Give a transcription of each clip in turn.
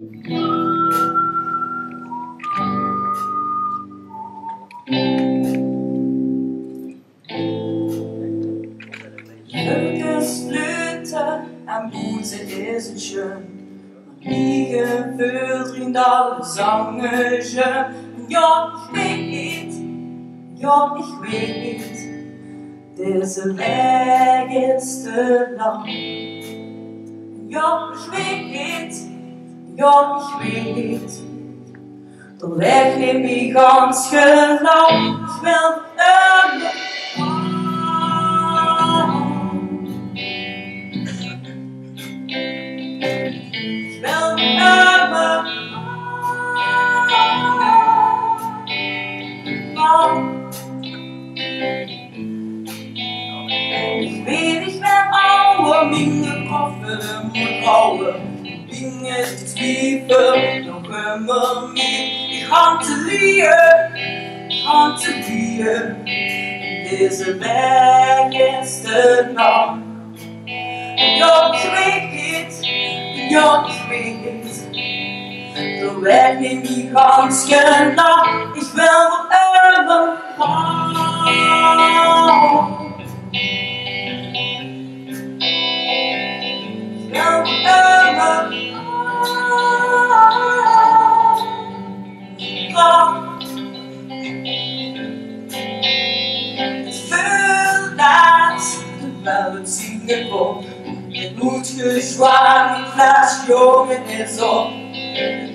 Völkersblüte am Busen is het schön. Liegen verdient alle zangen. Ja, ich weet, deze weg is te lang. Ja, ich weet, de weg neemt me ganz genau. Ich will Ich will ouwe, mijn koffer moet houden. Dingen zwieven, nog immer niet. Ik ga te lieren. Deze weg is te lang. Ja, ik weet, de weg neemt me ganz genau. Ich will forever Wel het zingen wordt, het moet gezwaar, die fles jongen is op.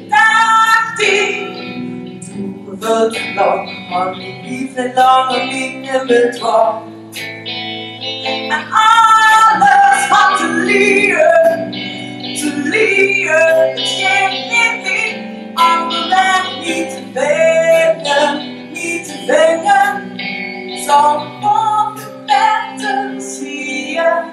Dag die toegevuld lang, maar die liefde lange dingen bedwang. En alles had te leren, het ging niet, andere niet te vinden, zal op de beter zie je.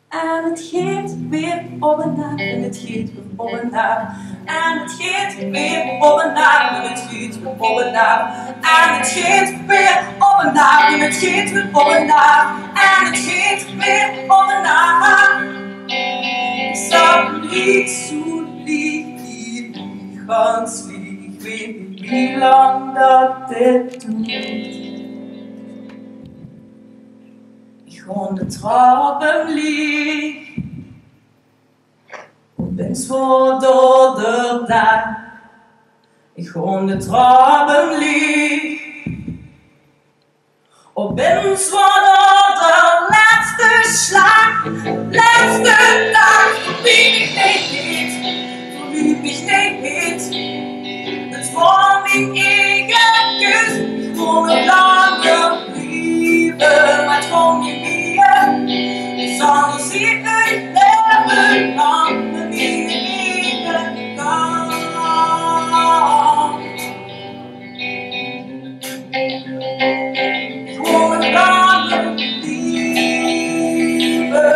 En het gaat weer op en naar, en het gaat weer op en naar. En het gaat weer op en naar, en het gaat weer op en naar. En het gaat weer op en naar, en het gaat weer op en naar. En het gaat weer op en naar. Ik zag niet zo lief, ganz lief. Ik weet niet wie lang dat dit doet. Von der Traben lieg und bin's vor der da. Ich von der Traben lieg und bin's vor der letzte Schlag, letzte Tag. Verlieb mich nicht, das war mein Egerküss. Ich wohne lange Liebe, mein Traum nie wieder. Zal zie ik leven lang met wie ik kan. Gewoon lange liefde.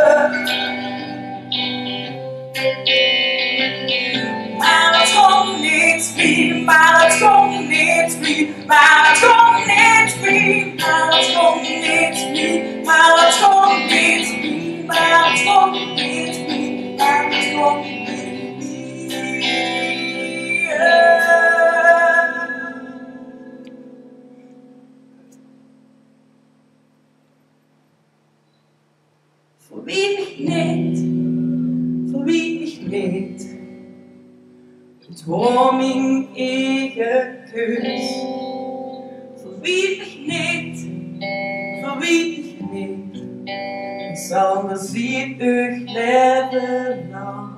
Maar het komt niet meer, maar het komt niet meer, maar het komt niet meer, maar het komt niet meer, maar het komt niet meer. Maar het komt niet meer, maar het komt niet meer. Voor wie ik niet, het wordt mijn eigen keus. Voor wie ik niet, ik zal me zien euch leven lang.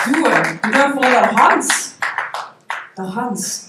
Zo, bedankt voor de Hans.